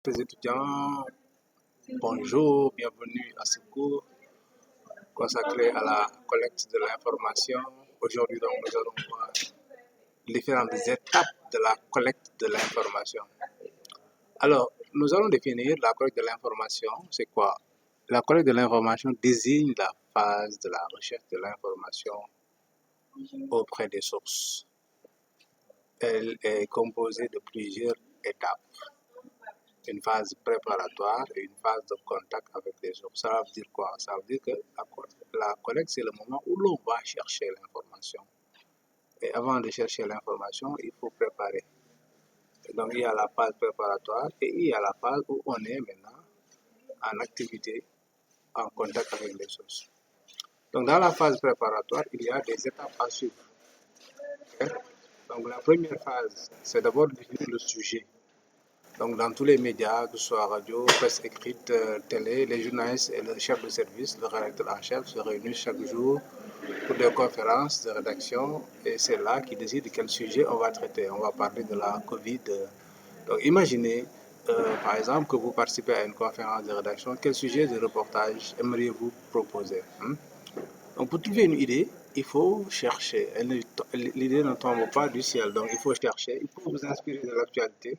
Les étudiants, bonjour, bienvenue à ce cours consacré à la collecte de l'information. Aujourd'hui, donc, nous allons voir différentes étapes de la collecte de l'information. Alors, nous allons définir la collecte de l'information. C'est quoi? La collecte de l'information désigne la phase de la recherche de l'information auprès des sources. Elle est composée de plusieurs étapes. Une phase préparatoire et une phase de contact avec les sources. Ça veut dire quoi? Ça veut dire que la collecte, c'est le moment où l'on va chercher l'information. Et avant de chercher l'information, il faut préparer. Et donc, il y a la phase préparatoire et il y a la phase où on est maintenant en activité, en contact avec les sources. Donc, dans la phase préparatoire, il y a des étapes à suivre. Okay? Donc, la première phase, c'est d'abord définir le sujet. Donc, dans tous les médias, que ce soit radio, presse écrite, télé, les journalistes et le chef de service, le rédacteur en chef, se réunissent chaque jour pour des conférences de rédaction et c'est là qu'ils décident de quel sujet on va traiter. On va parler de la Covid. Donc, imaginez, par exemple, que vous participez à une conférence de rédaction. Quel sujet de reportage aimeriez-vous proposer? Donc, pour trouver une idée, il faut chercher. L'idée ne tombe pas du ciel, donc il faut chercher. Il faut vous inspirer de l'actualité.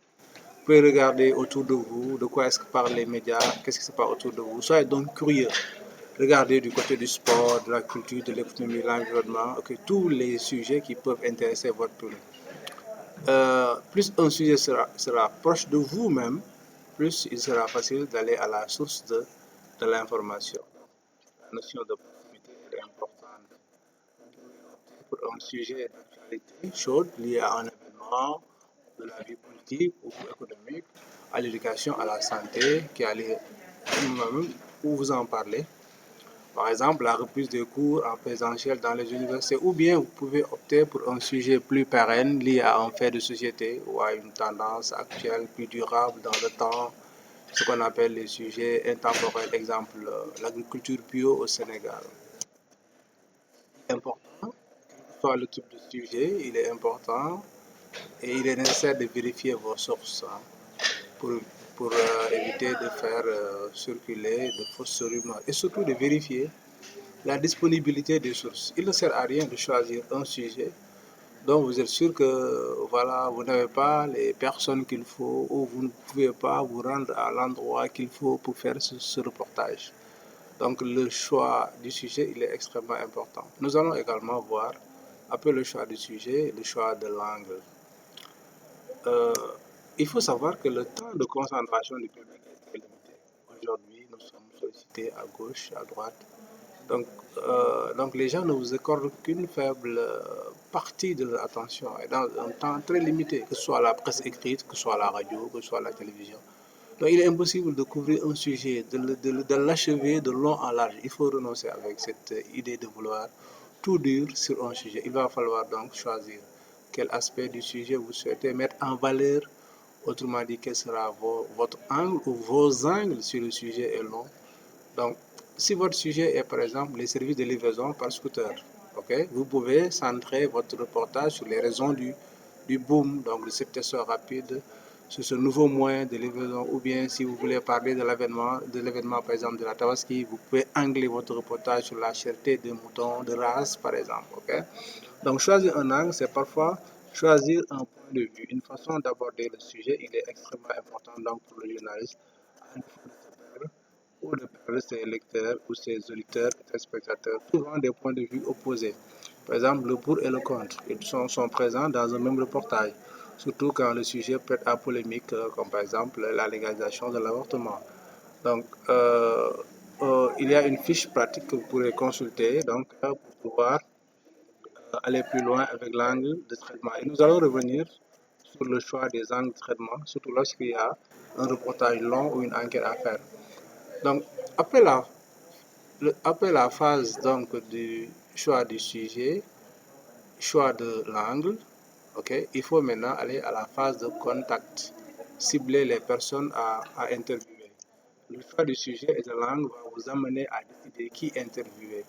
Vous pouvez regarder autour de vous, de quoi est-ce que parlent les médias, qu'est-ce qui se passe autour de vous. Soyez donc curieux. Regardez du côté du sport, de la culture, de l'économie, de l'environnement, tous les sujets qui peuvent intéresser votre public. Plus un sujet sera proche de vous-même, plus il sera facile d'aller à la source de l'information. La notion de proximité est importante. Pour un sujet d'actualité chaude lié à un événement de la vie politique ou économique, à l'éducation, à la santé, qui allait où vous en parlez. Par exemple, la reprise des cours en présentiel dans les universités, ou bien vous pouvez opter pour un sujet plus pérenne lié à un fait de société ou à une tendance actuelle plus durable dans le temps, ce qu'on appelle les sujets intemporels, exemple l'agriculture bio au Sénégal. Important, soit le type de sujet, il est important et il est nécessaire de vérifier vos sources pour éviter de faire circuler de fausses rumeurs et surtout de vérifier la disponibilité des sources. Il ne sert à rien de choisir un sujet dont vous êtes sûr que voilà, vous n'avez pas les personnes qu'il faut ou vous ne pouvez pas vous rendre à l'endroit qu'il faut pour faire ce reportage. Donc le choix du sujet, il est extrêmement important. Nous allons également voir, après le choix du sujet, le choix de l'angle. Il faut savoir que le temps de concentration du public est très limité. Aujourd'hui, nous sommes sollicités à gauche, à droite. Donc les gens ne vous accordent qu'une faible partie de leur attention et dans un temps très limité, que ce soit la presse écrite, que ce soit la radio, que ce soit la télévision. Donc il est impossible de couvrir un sujet, de l'achever de long en large. Il faut renoncer avec cette idée de vouloir tout dire sur un sujet. Il va falloir donc choisir quel aspect du sujet vous souhaitez mettre en valeur. Autrement dit, quel sera votre angle ou vos angles sur le sujet est long. Donc, si votre sujet est par exemple les services de livraison par scooter, vous pouvez centrer votre reportage sur les raisons du boom, donc de cet essor rapide, sur ce nouveau moyen de livraison, ou bien si vous voulez parler de l'événement par exemple de la Tabaski, vous pouvez angler votre reportage sur la cherté des moutons de race par exemple. Donc, choisir un angle, c'est parfois choisir un point de vue, une façon d'aborder le sujet, il est extrêmement important donc pour le journaliste ou de perdre ses lecteurs ou ses auditeurs, ses spectateurs, souvent des points de vue opposés. Par exemple, le pour et le contre, ils sont présents dans un même reportage, surtout quand le sujet prête à polémique, comme par exemple la légalisation de l'avortement. Donc, il y a une fiche pratique que vous pourrez consulter donc, pour pouvoir aller plus loin avec l'angle de traitement. Et nous allons revenir sur le choix des angles de traitement, surtout lorsqu'il y a un reportage long ou une enquête à faire. Donc, après la phase donc, du choix du sujet, choix de l'angle, il faut maintenant aller à la phase de contact, cibler les personnes à interviewer. Le choix du sujet et de l'angle va vous amener à décider qui interviewer.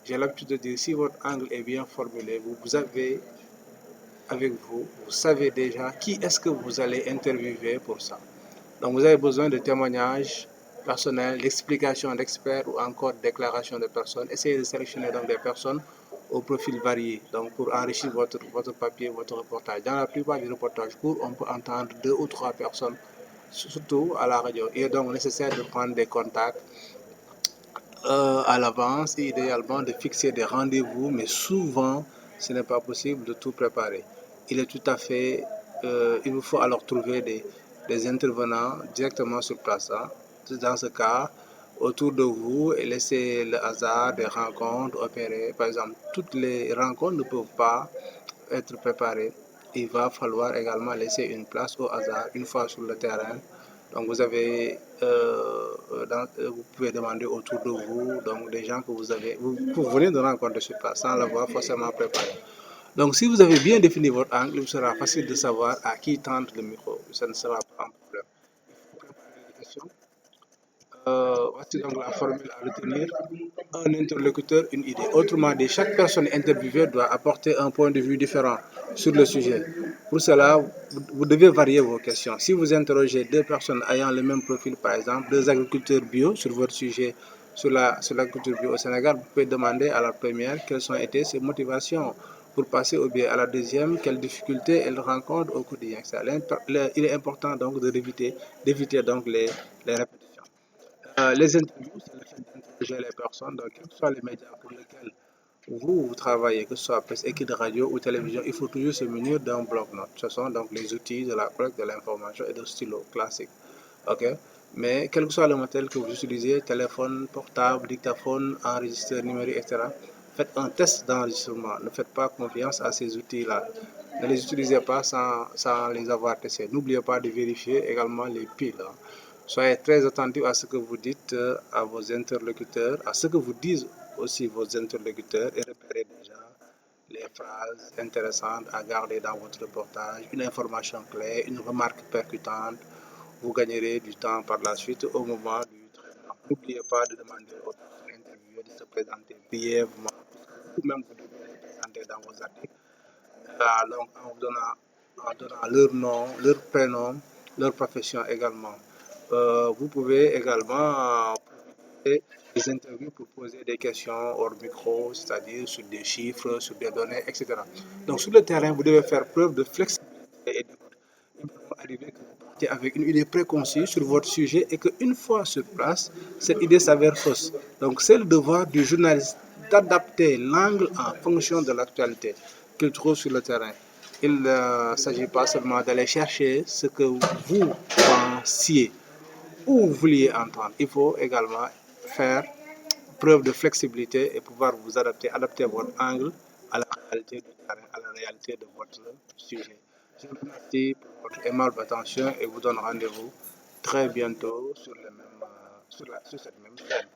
J'ai l'habitude de dire, si votre angle est bien formulé, vous avez avec vous, vous savez déjà qui est-ce que vous allez interviewer pour ça. Donc vous avez besoin de témoignages personnels, d'explications d'experts ou encore de déclarations de personnes. Essayez de sélectionner donc des personnes au profil varié, donc pour enrichir votre papier, votre reportage. Dans la plupart des reportages courts, on peut entendre 2 ou 3 personnes, surtout à la radio. Il est donc nécessaire de prendre des contacts à l'avance et idéalement de fixer des rendez-vous, mais souvent, ce n'est pas possible de tout préparer. Il est tout à fait, il vous faut alors trouver des intervenants directement sur place, hein. Dans ce cas, autour de vous et laisser le hasard des rencontres opérer. Par exemple, toutes les rencontres ne peuvent pas être préparées. Il va falloir également laisser une place au hasard une fois sur le terrain. Donc vous avez, vous pouvez demander autour de vous, donc des gens que vous venez de rencontrer sur place sans l'avoir forcément préparé. Donc si vous avez bien défini votre angle, il sera facile de savoir à qui tendre le micro. Ça ne sera pas un problème. Préparer les questions. Voici donc la formule à retenir. Un interlocuteur, une idée. Autrement dit, chaque personne interviewée doit apporter un point de vue différent sur le sujet. Pour cela, vous devez varier vos questions. Si vous interrogez 2 personnes ayant le même profil, par exemple, 2 agriculteurs bio sur votre sujet, sur l'agriculture bio au Sénégal, vous pouvez demander à la première quelles ont été ses motivations pour passer au bien à la deuxième, quelles difficultés elle rencontre au quotidien. Il est important donc d'éviter donc les répétitions. Les interviews, c'est le fait d'interroger les personnes, donc quels que soient les médias pour lesquels vous travaillez, que ce soit presse écrite, radio ou télévision, il faut toujours se munir d'un bloc-notes. Ce sont donc les outils de la collecte de l'information et de stylo classique. OK? Mais quel que soit le matériel que vous utilisez, téléphone, portable, dictaphone, enregistreur numérique, etc., faites un test d'enregistrement. Ne faites pas confiance à ces outils-là. Ne les utilisez pas sans les avoir testés. N'oubliez pas de vérifier également les piles, hein. Soyez très attentif à ce que vous dites à vos interlocuteurs, à ce que vous disent aussi vos interlocuteurs et repérez déjà les phrases intéressantes à garder dans votre reportage, une information clé, une remarque percutante. Vous gagnerez du temps par la suite au moment du traitement. N'oubliez pas de demander aux personnes interviewées de se présenter brièvement, vous-même vous devez les présenter dans vos articles. Donc en donnant leur nom, leur prénom, leur profession également. Vous pouvez également profiter des interviews pour poser des questions hors micro, c'est-à-dire sur des chiffres, sur des données, etc. Donc sur le terrain, vous devez faire preuve de flexibilité et d'écoute. Il peut arriver que vous partiez avec une idée préconçue sur votre sujet et qu'une fois sur place, cette idée s'avère fausse. Donc c'est le devoir du journaliste d'adapter l'angle en fonction de l'actualité qu'il trouve sur le terrain. Il ne s'agit pas seulement d'aller chercher ce que vous pensiez ou vous vouliez entendre. Il faut également faire preuve de flexibilité et pouvoir vous adapter votre angle à la réalité du terrain, à la réalité de votre sujet. Je vous remercie pour votre aimable attention et vous donne rendez-vous très bientôt sur cette même chaîne.